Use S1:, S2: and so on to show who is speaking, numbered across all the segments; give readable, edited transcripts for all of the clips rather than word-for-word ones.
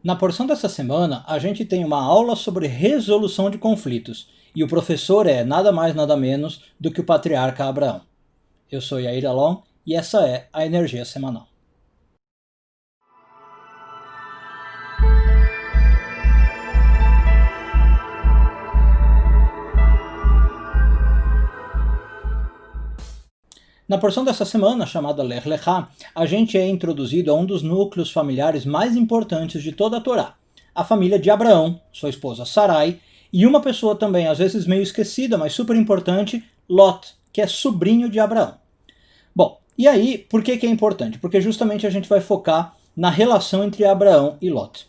S1: Na porção dessa semana, a gente tem uma aula sobre resolução de conflitos, e o professor é nada mais nada menos do que o patriarca Abraão. Eu sou Yair Alon e essa é a Energia Semanal. Na porção dessa semana, chamada Lech Lechá, a gente é introduzido a um dos núcleos familiares mais importantes de toda a Torá, a família de Abraão, sua esposa Sarai, e uma pessoa também às vezes meio esquecida, mas super importante, Lot, que é sobrinho de Abraão. Bom, e aí, por que é importante? Porque justamente a gente vai focar na relação entre Abraão e Lot.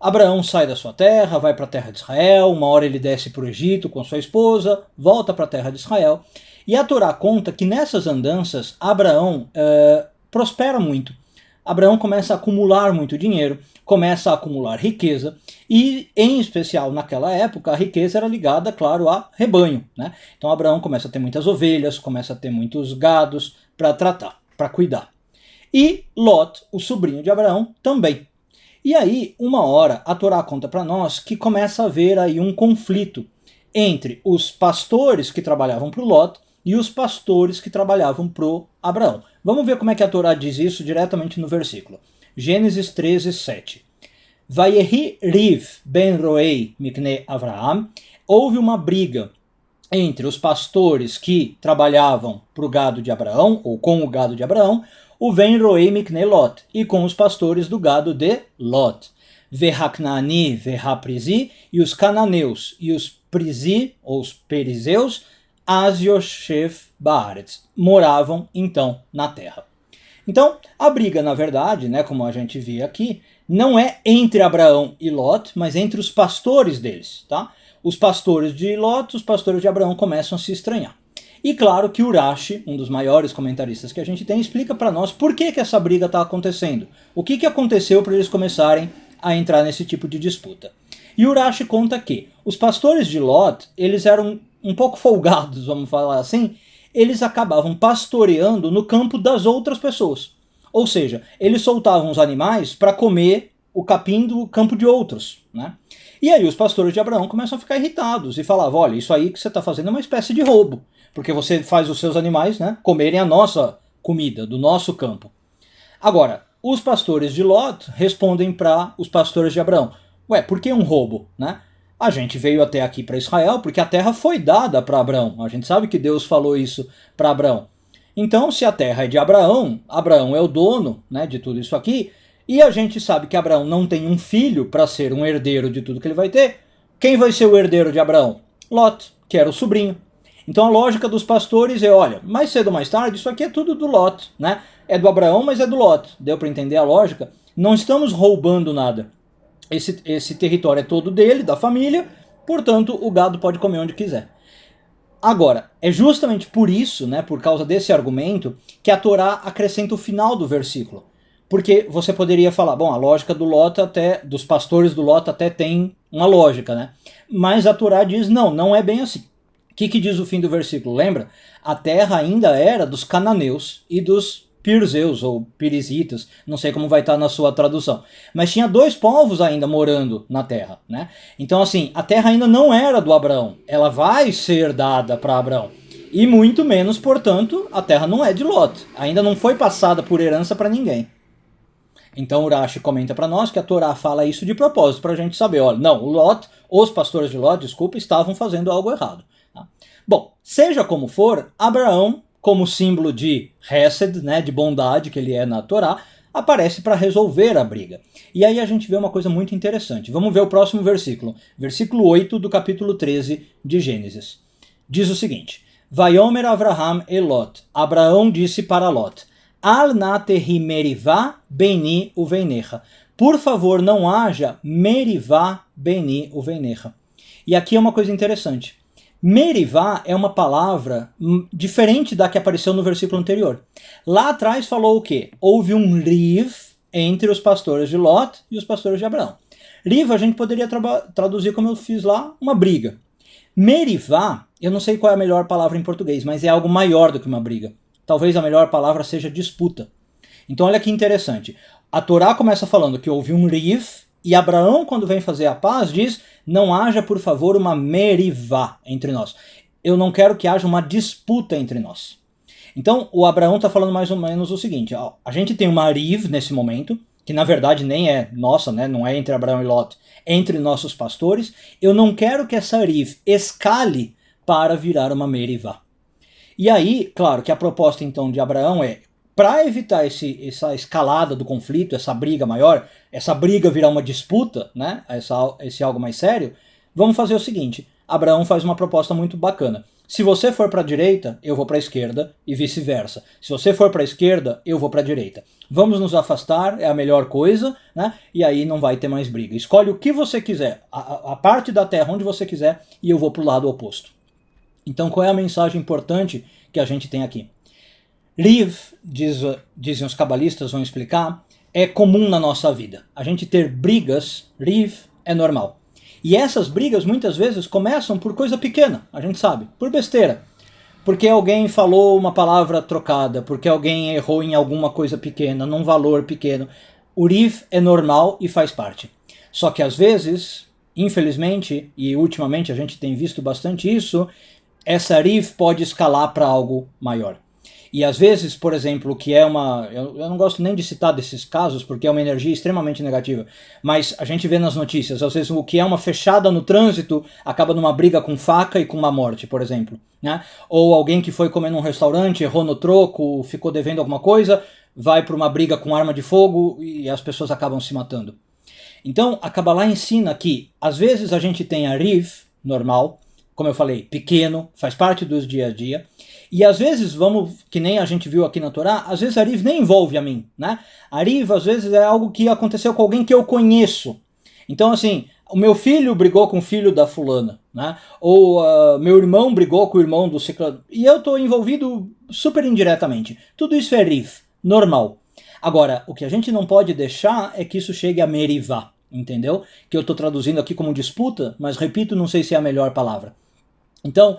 S1: Abraão sai da sua terra, vai para a terra de Israel, uma hora ele desce para o Egito com sua esposa, volta para a terra de Israel, e a Torá conta que nessas andanças Abraão prospera muito. Abraão começa a acumular muito dinheiro, começa a acumular riqueza, e em especial naquela época a riqueza era ligada, claro, a rebanho, né? Então Abraão começa a ter muitas ovelhas, começa a ter muitos gados para tratar, para cuidar. E Lot, o sobrinho de Abraão, também. E aí, uma hora, a Torá conta para nós que começa a haver aí um conflito entre os pastores que trabalhavam para o Lot e os pastores que trabalhavam para o Abraão. Vamos ver como é que a Torá diz isso diretamente no versículo. Gênesis 13, 7. Vayehi Riv ben Roei mikne Avraham. Houve uma briga entre os pastores que trabalhavam para o gado de Abraão, ou com o gado de Abraão, o Ben Roei mikne Lot, e com os pastores do gado de Lot. Verhaknani, Verhaprizi, e os cananeus, e os Prizi, ou os perizeus, As Yoshev Baaretz, moravam então na terra. Então, a briga, na verdade, né, como a gente via aqui, não é entre Abraão e Lot, mas entre os pastores deles, tá? Os pastores de Lot, os pastores de Abraão começam a se estranhar. E claro que Urashi, um dos maiores comentaristas que a gente tem, explica para nós por que essa briga está acontecendo. O que aconteceu para eles começarem a entrar nesse tipo de disputa. E Urashi conta que os pastores de Lot, eles eram um pouco folgados, vamos falar assim, eles acabavam pastoreando no campo das outras pessoas. Ou seja, eles soltavam os animais para comer o capim do campo de outros, né? E aí os pastores de Abraão começam a ficar irritados e falavam, olha, isso aí que você está fazendo é uma espécie de roubo, porque você faz os seus animais, né, comerem a nossa comida, do nosso campo. Agora, os pastores de Lot respondem para os pastores de Abraão, ué, por que um roubo, né? A gente veio até aqui para Israel porque a terra foi dada para Abraão. A gente sabe que Deus falou isso para Abraão. Então, se a terra é de Abraão, Abraão é o dono, né, de tudo isso aqui, e a gente sabe que Abraão não tem um filho para ser um herdeiro de tudo que ele vai ter, quem vai ser o herdeiro de Abraão? Lot, que era o sobrinho. Então a lógica dos pastores é, olha, mais cedo ou mais tarde, isso aqui é tudo do Lot, né? É do Abraão, mas é do Lot. Deu para entender a lógica? Não estamos roubando nada. Esse território é todo dele, da família, portanto o gado pode comer onde quiser. Agora, é justamente por isso, né, por causa desse argumento, que a Torá acrescenta o final do versículo. Porque você poderia falar, bom, a lógica do Lot dos pastores do Lot até tem uma lógica, né? Mas a Torá diz, não é bem assim. O que diz o fim do versículo? Lembra? A terra ainda era dos cananeus e dos pirzeus, ou pirizitas, não sei como vai estar na sua tradução. Mas tinha dois povos ainda morando na terra, né? Então assim, a terra ainda não era do Abraão, ela vai ser dada para Abraão. E muito menos, portanto, a terra não é de Lot, ainda não foi passada por herança para ninguém. Então Urashi comenta para nós que a Torá fala isso de propósito, para a gente saber, olha, não, os pastores de Lot, desculpa, estavam fazendo algo errado. Tá? Bom, seja como for, Abraão, como símbolo de Hesed, né, de bondade que ele é na Torá, aparece para resolver a briga. E aí a gente vê uma coisa muito interessante. Vamos ver o próximo versículo. Versículo 8 do capítulo 13 de Gênesis. Diz o seguinte, Vayomer Avraham Elot, Abraão disse para Lot, Al natehi merivá beni uveinecha. Por favor, não haja merivá beni uveinecha. E aqui é uma coisa interessante. Merivá é uma palavra diferente da que apareceu no versículo anterior. Lá atrás falou o quê? Houve um riv entre os pastores de Lot e os pastores de Abraão. Riv a gente poderia traduzir como eu fiz lá, uma briga. Merivá, eu não sei qual é a melhor palavra em português, mas é algo maior do que uma briga. Talvez a melhor palavra seja disputa. Então olha que interessante. A Torá começa falando que houve um riv, E Abraão, quando vem fazer a paz, diz, não haja, por favor, uma merivá entre nós. Eu não quero que haja uma disputa entre nós. Então, o Abraão está falando mais ou menos o seguinte, ó, a gente tem uma riv nesse momento, que na verdade nem é nossa, né, não é entre Abraão e Lot, é entre nossos pastores. Eu não quero que essa riv escale para virar uma merivá. E aí, claro que a proposta então de Abraão é, para evitar essa escalada do conflito, essa briga maior, essa briga virar uma disputa, né, esse algo mais sério, vamos fazer o seguinte, Abraão faz uma proposta muito bacana. Se você for para a direita, eu vou para a esquerda e vice-versa. Se você for para a esquerda, eu vou para a direita. Vamos nos afastar, é a melhor coisa, né? E aí não vai ter mais briga. Escolhe o que você quiser, a parte da terra onde você quiser, e eu vou para o lado oposto. Então qual é a mensagem importante que a gente tem aqui? Riv, dizem os cabalistas, vão explicar, é comum na nossa vida. A gente ter brigas, riv, é normal. E essas brigas muitas vezes começam por coisa pequena, a gente sabe, por besteira. Porque alguém falou uma palavra trocada, porque alguém errou em alguma coisa pequena, num valor pequeno. O riv é normal e faz parte. Só que às vezes, infelizmente, e ultimamente a gente tem visto bastante isso, essa riv pode escalar para algo maior. E às vezes, por exemplo, o que é uma... Eu não gosto nem de citar desses casos, porque é uma energia extremamente negativa, mas a gente vê nas notícias, às vezes o que é uma fechada no trânsito acaba numa briga com faca e com uma morte, por exemplo. Né? Ou alguém que foi comer num restaurante, errou no troco, ficou devendo alguma coisa, vai para uma briga com arma de fogo e as pessoas acabam se matando. Então, a Kabbalah ensina que, às vezes a gente tem a riv, normal, como eu falei, pequeno, faz parte dos dia a dia, e às vezes, que nem a gente viu aqui na Torá, às vezes a riv nem envolve a mim, né? A riv, às vezes, é algo que aconteceu com alguém que eu conheço. Então, assim, o meu filho brigou com o filho da fulana, né? Ou meu irmão brigou com o irmão do ciclano, e eu estou envolvido super indiretamente. Tudo isso é riv, normal. Agora, o que a gente não pode deixar é que isso chegue a merivá, entendeu? Que eu estou traduzindo aqui como disputa, mas repito, não sei se é a melhor palavra. Então,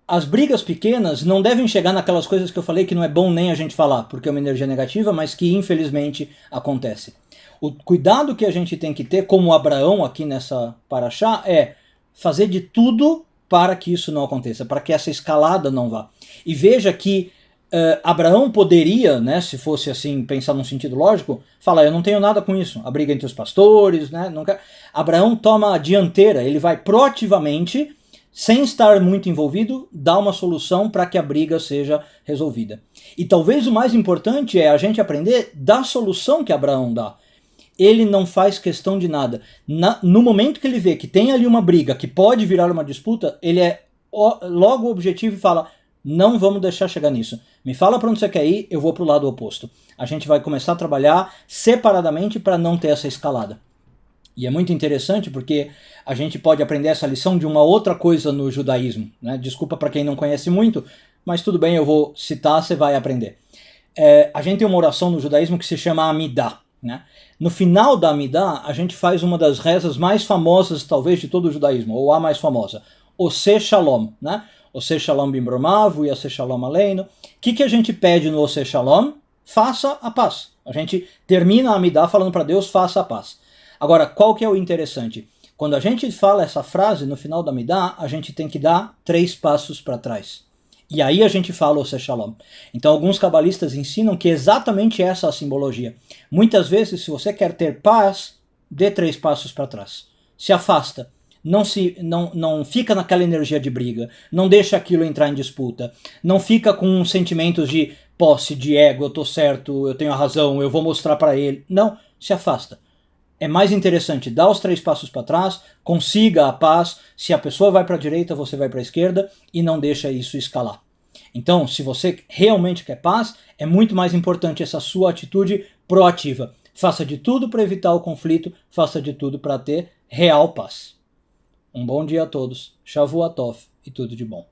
S1: as brigas pequenas não devem chegar naquelas coisas que eu falei que não é bom nem a gente falar, porque é uma energia negativa, mas que infelizmente acontece. O cuidado que a gente tem que ter, como Abraão aqui nessa paraxá, é fazer de tudo para que isso não aconteça, para que essa escalada não vá. E veja que Abraão poderia, né, se fosse assim, pensar num sentido lógico, falar, eu não tenho nada com isso, a briga entre os pastores, né, nunca... Abraão toma a dianteira, ele vai proativamente, sem estar muito envolvido, dar uma solução para que a briga seja resolvida. E talvez o mais importante é a gente aprender da solução que Abraão dá. Ele não faz questão de nada. No momento que ele vê que tem ali uma briga, que pode virar uma disputa, ele é logo objetivo e fala, não vamos deixar chegar nisso. Me fala para onde você quer ir, eu vou para o lado oposto. A gente vai começar a trabalhar separadamente para não ter essa escalada. E é muito interessante porque a gente pode aprender essa lição de uma outra coisa no judaísmo, né? Desculpa para quem não conhece muito, mas tudo bem, eu vou citar, você vai aprender. A gente tem uma oração no judaísmo que se chama Amidah, né? No final da Amidah, a gente faz uma das rezas mais famosas, talvez, de todo o judaísmo, ou a mais famosa, Ose Shalom, né? Ose Shalom Bimromav, Ose Shalom Aleinu. O que a gente pede no Ose Shalom? Faça a paz. A gente termina a Amidah falando para Deus, faça a paz. Agora, qual que é o interessante? Quando a gente fala essa frase no final da Amidah, a gente tem que dar 3 passos para trás. E aí a gente fala o Ose Shalom. Então alguns cabalistas ensinam que exatamente essa é a simbologia. Muitas vezes, se você quer ter paz, dê 3 passos para trás. Se afasta. Não fica naquela energia de briga. Não deixa aquilo entrar em disputa. Não fica com sentimentos de posse, de ego, eu tô certo, eu tenho a razão, eu vou mostrar para ele. Não, se afasta. É mais interessante dar os 3 passos para trás, consiga a paz, se a pessoa vai para a direita, você vai para a esquerda e não deixa isso escalar. Então, se você realmente quer paz, é muito mais importante essa sua atitude proativa. Faça de tudo para evitar o conflito, faça de tudo para ter real paz. Um bom dia a todos, Shavua Tov e tudo de bom.